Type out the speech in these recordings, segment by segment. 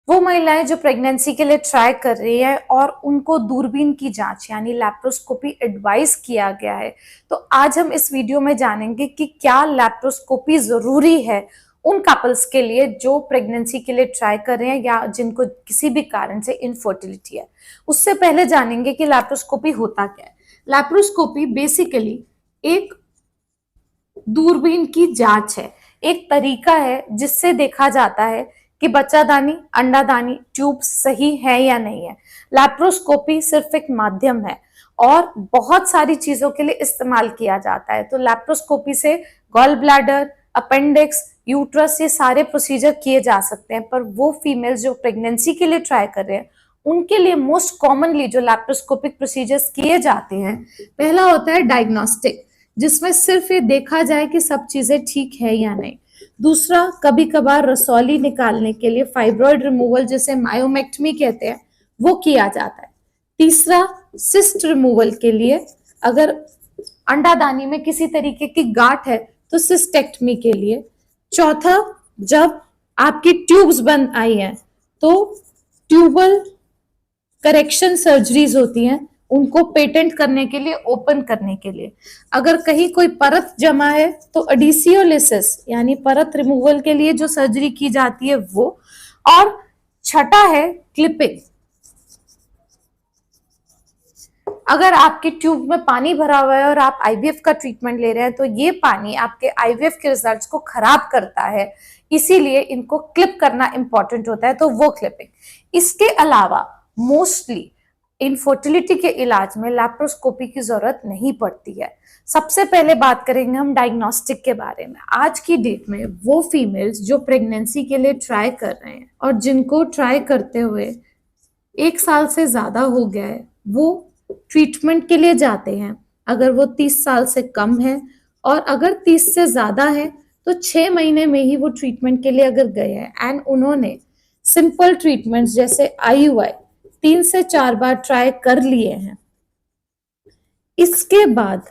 वो महिलाएं जो प्रेगनेंसी के लिए ट्राई कर रही है और उनको दूरबीन की जांच यानी लैप्रोस्कोपी एडवाइस किया गया है, तो आज हम इस वीडियो में जानेंगे कि क्या लैप्रोस्कोपी जरूरी है उन कपल्स के लिए जो प्रेगनेंसी के लिए ट्राई कर रहे हैं या जिनको किसी भी कारण से इनफर्टिलिटी है। उससे पहले जानेंगे कि लैप्रोस्कोपी होता क्या है। लैप्रोस्कोपी बेसिकली एक दूरबीन की जांच है, एक तरीका है जिससे देखा जाता है कि बच्चादानी, अंडादानी, ट्यूब सही है या नहीं है। लैप्रोस्कोपी सिर्फ एक माध्यम है और बहुत सारी चीजों के लिए इस्तेमाल किया जाता है। तो लैप्रोस्कोपी से गॉल ब्लैडर, अपेंडिक्स, यूट्रस, ये सारे प्रोसीजर किए जा सकते हैं। पर वो फीमेल्स जो प्रेगनेंसी के लिए ट्राई कर रहे हैं उनके लिए मोस्ट कॉमनली जो लैप्रोस्कोपिक प्रोसीजर्स किए जाते हैं, पहला होता है डायग्नोस्टिक, जिसमें सिर्फ ये देखा जाए कि सब चीजें ठीक है या नहीं। दूसरा, कभी कभार रसौली निकालने के लिए फाइब्रॉइड रिमूवल, जिसे मायोमेक्टमी कहते हैं, वो किया जाता है। तीसरा, सिस्ट रिमूवल के लिए, अगर अंडादानी में किसी तरीके की गांठ है तो सिस्टेक्टमी के लिए। चौथा, जब आपकी ट्यूब्स बंद आई हैं तो ट्यूबल करेक्शन सर्जरीज होती हैं, उनको पेटेंट करने के लिए, ओपन करने के लिए। अगर कहीं कोई परत जमा है तो एडिसियोलिसिस यानी परत रिमूवल के लिए जो सर्जरी की जाती है वो। और छठा है क्लिपिंग। अगर आपके ट्यूब में पानी भरा हुआ है और आप आईवीएफ का ट्रीटमेंट ले रहे हैं तो ये पानी आपके आईवीएफ के रिजल्ट्स को खराब करता है, इसीलिए इनको क्लिप करना इंपॉर्टेंट होता है, तो वो क्लिपिंग। इसके अलावा मोस्टली इनफर्टिलिटी के इलाज में लैप्रोस्कोपी की जरूरत नहीं पड़ती है। सबसे पहले बात करेंगे हम डायग्नोस्टिक के बारे में। आज की डेट में वो फीमेल्स जो प्रेगनेंसी के लिए ट्राई कर रहे हैं और जिनको ट्राई करते हुए 1 साल से ज्यादा हो गया है, वो ट्रीटमेंट के लिए जाते हैं। अगर वो 30 साल से कम है और अगर 30 से ज्यादा है तो 6 महीने में ही वो ट्रीटमेंट के लिए अगर गए हैं एंड उन्होंने सिंपल ट्रीटमेंट्स जैसे आईयूआई 3 से 4 बार ट्राई कर लिए हैं, इसके बाद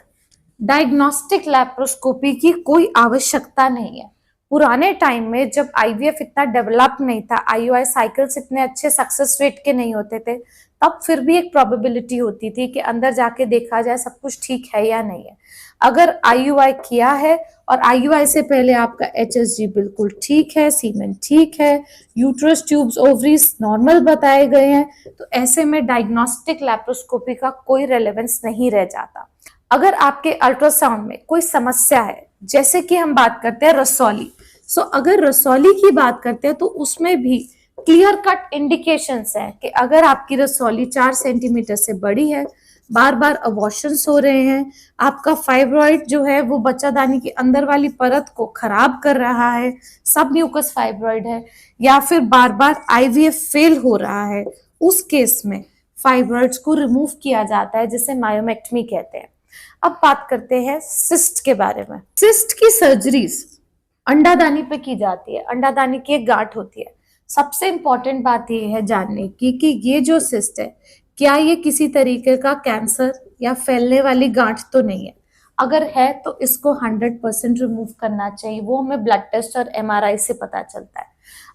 डायग्नोस्टिक लैप्रोस्कोपी की कोई आवश्यकता नहीं है। पुराने टाइम में जब आईवीएफ इतना डेवलप नहीं था, आईयूआई साइकिल्स इतने अच्छे सक्सेस रेट के नहीं होते थे, तब फिर भी एक प्रोबेबिलिटी होती थी कि अंदर जाके देखा जाए सब कुछ ठीक है या नहीं है। अगर आईयूआई किया है और आईयूआई से पहले आपका एचएसजी बिल्कुल ठीक है, सीमेन ठीक है, यूट्रस, ट्यूब्स, ओवरीज नॉर्मल बताए गए हैं, तो ऐसे में डायग्नोस्टिक लैप्रोस्कोपी का कोई रेलेवेंस नहीं रह जाता। अगर आपके अल्ट्रासाउंड में कोई समस्या है, जैसे कि हम बात करते हैं रसौली, सो अगर रसौली की बात करते हैं तो उसमें भी क्लियर कट इंडिकेशंस है कि अगर आपकी रसौली 4 सेंटीमीटर से बड़ी है, बार बार अबॉर्शंस हो रहे हैं, आपका फाइब्रॉइड जो है वो बच्चादानी की अंदर वाली परत को खराब कर रहा है, सब म्यूकस फाइब्रॉइड है, या फिर बार बार आईवीएफ फेल हो रहा है, उस केस में फाइब्रॉइड्स को रिमूव किया जाता है, जिसे मायोमेक्टमी कहते हैं। अब बात करते हैं सिस्ट के बारे में। सिस्ट की सर्जरीज अंडादानी पे की जाती है। अंडादानी की एक गांठ होती है। सबसे इंपॉर्टेंट बात यह है जानने की कि ये जो सिस्ट है, क्या ये किसी तरीके का कैंसर या फैलने वाली गांठ तो नहीं है। अगर है तो इसको 100% रिमूव करना चाहिए, वो हमें ब्लड टेस्ट और एमआरआई से पता चलता है।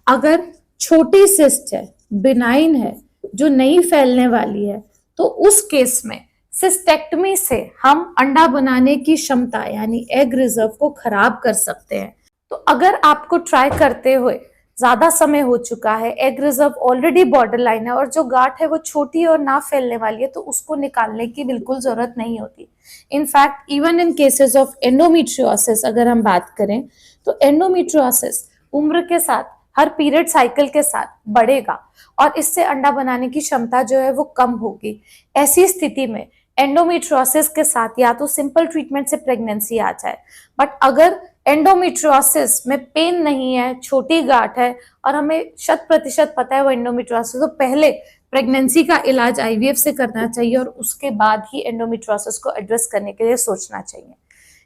अगर छोटी सिस्ट है, बिनाइन है, जो नहीं फैलने वाली है, तो उस केस में सिस्टेक्टमी से हम अंडा बनाने की क्षमता यानी एग रिजर्व को खराब कर सकते हैं। तो अगर आपको ट्राई करते हुए ज्यादा समय हो चुका है, egg reserve already border line है और जो गांठ है वो छोटी और ना फैलने वाली है, तो उसको निकालने की बिल्कुल जरूरत नहीं होती। In fact even in cases of endometriosis अगर हम बात करें तो एंडोमेट्रियोसिस उम्र के साथ, हर पीरियड साइकिल के साथ बढ़ेगा और इससे अंडा बनाने की क्षमता जो है वो कम होगी। ऐसी स्थिति में एंडोमेट्रियोसिस के साथ या तो सिंपल ट्रीटमेंट से प्रेगनेंसी आ जाए, बट अगर एंडोमेट्रियोसिस में पेन नहीं है, छोटी गांठ है और हमें 100% पता है वो एंडोमेट्रियोसिस, तो पहले प्रेगनेंसी का इलाज आईवीएफ से करना चाहिए और उसके बाद ही एंडोमेट्रियोसिस को एड्रेस करने के लिए सोचना चाहिए।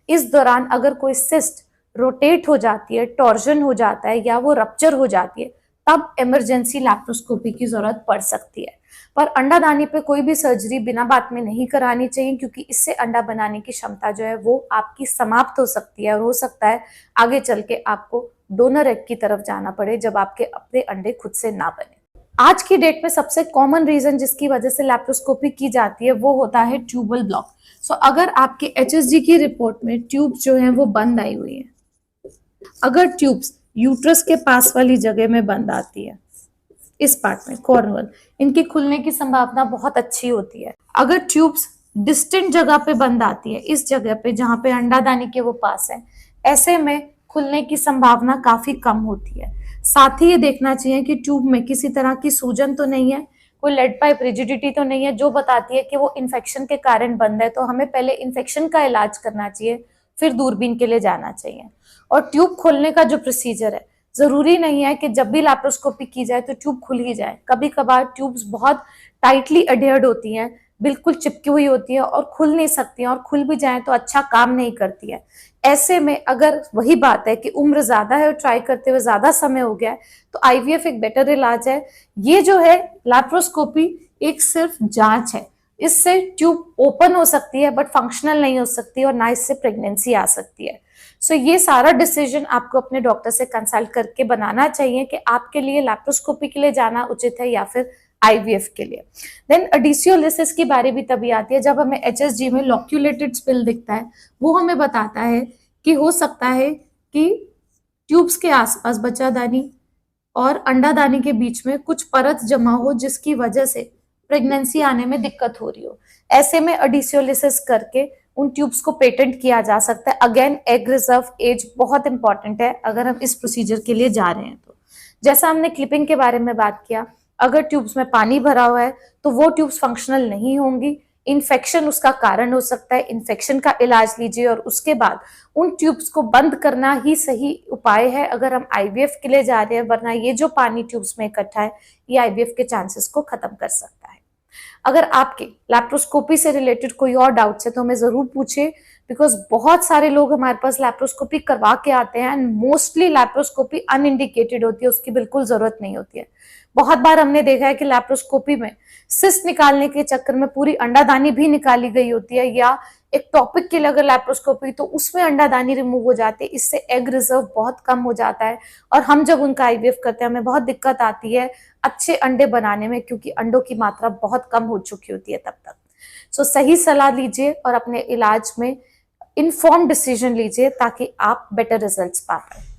इस दौरान अगर कोई सिस्ट रोटेट हो जाती है, टॉर्जन हो जाता है या वो रप्चर हो जाती है, तब इमरजेंसी लैप्रोस्कोपी की जरूरत पड़ सकती है। पर अंडादानी पे कोई भी सर्जरी बिना बात में नहीं करानी चाहिए, क्योंकि इससे अंडा बनाने की क्षमता जो है वो आपकी समाप्त हो सकती है और हो सकता है आगे चल के आपको डोनर एग की तरफ जाना पड़े जब आपके अपने अंडे खुद से ना बने। आज की डेट में सबसे कॉमन रीजन जिसकी वजह से लैप्रोस्कोपी की जाती है वो होता है ट्यूबल ब्लॉक। सो अगर आपके एचएसजी की रिपोर्ट में ट्यूब्स जो हैं वो बंद आई हुई है, अगर ट्यूब्स यूट्रस के पास वाली जगह में बंद आती है, इस पार्ट में कॉर्नवल, इनकी खुलने की संभावना बहुत अच्छी होती है। अगर ट्यूब्स डिस्टेंट जगह पे बंद आती है, इस जगह पे जहां पे अंडादानी के वो पास है, ऐसे में खुलने की संभावना काफी कम होती है। साथ ही ये देखना चाहिए कि ट्यूब में किसी तरह की सूजन तो नहीं है, कोई लेड पाइप रिजिडिटी तो नहीं है जो बताती है कि वो इन्फेक्शन के कारण बंद है। तो हमें पहले इन्फेक्शन का इलाज करना चाहिए, फिर दूरबीन के लिए जाना चाहिए। और ट्यूब खोलने का जो प्रोसीजर है, जरूरी नहीं है कि जब भी लैप्रोस्कोपी की जाए तो ट्यूब खुल ही जाए। कभी कभार ट्यूब्स बहुत टाइटली अडेयर्ड होती हैं, बिल्कुल चिपकी हुई होती है और खुल नहीं सकती हैं, और खुल भी जाए तो अच्छा काम नहीं करती है। ऐसे में अगर वही बात है कि उम्र ज्यादा है और ट्राई करते हुए ज्यादा समय हो गया है, तो आईवीएफ एक बेटर इलाज है। ये जो है लैप्रोस्कोपी एक सिर्फ जांच है, इससे ट्यूब ओपन हो सकती है बट फंक्शनल नहीं हो सकती, और ना इससे प्रेगनेंसी आ सकती है। सो ये सारा डिसीजन आपको अपने डॉक्टर से कंसल्ट करके बनाना चाहिए कि आपके लिए लैप्रोस्कोपी के लिए जाना उचित है या फिर आईवीएफ के लिए। देन एडिशियोलिसिस की बारी भी तभी आती है जब हमें एचएसजी में लॉक्यूलेटेड स्पिल दिखता है। वो हमें बताता है कि हो सकता है कि ट्यूब्स के आसपास बच्चादानी और अंडादानी के बीच में कुछ परत जमा हो, जिसकी वजह से प्रेगनेंसी आने में दिक्कत हो रही हो। ऐसे में एडिशियोलिसिस करके उन ट्यूब्स को पेटेंट किया जा सकता है। अगेन एग रिजर्व एज बहुत इंपॉर्टेंट है अगर हम इस प्रोसीजर के लिए जा रहे हैं तो। जैसा हमने क्लिपिंग के बारे में बात किया, अगर ट्यूब्स में पानी भरा हुआ है तो वो ट्यूब्स फंक्शनल नहीं होंगी, इन्फेक्शन उसका कारण हो सकता है। इन्फेक्शन का इलाज लीजिए और उसके बाद उन ट्यूब्स को बंद करना ही सही उपाय है अगर हम आईवीएफ के लिए जा रहे हैं, वरना ये जो पानी ट्यूब्स में इकट्ठा है ये आईवीएफ के चांसेस को खत्म कर सकता है। अगर आपके लैप्रोस्कोपी से रिलेटेड कोई और डाउट्स है तो हमें जरूर पूछे, बिकॉज बहुत सारे लोग हमारे पास लैप्रोस्कोपी करवा के आते हैं एंड मोस्टली लैप्रोस्कोपी अनइंडिकेटेड होती है, उसकी बिल्कुल जरूरत नहीं होती है। बहुत बार हमने देखा है कि लैप्रोस्कोपी में सिस्ट निकालने के चक्कर में पूरी अंडादानी भी निकाली गई होती है, या एक टॉपिक के लिए अगर लैप्रोस्कोपी तो उसमें अंडादानी रिमूव हो जाती है। इससे एग रिजर्व बहुत कम हो जाता है और हम जब उनका आईवीएफ करते हैं हमें बहुत दिक्कत आती है अच्छे अंडे बनाने में, क्योंकि अंडों की मात्रा बहुत कम हो चुकी होती है तब तक। सो सही सलाह लीजिए और अपने इलाज में इन्फॉर्म डिसीजन लीजिए ताकि आप बेटर रिजल्ट्स पा पाए।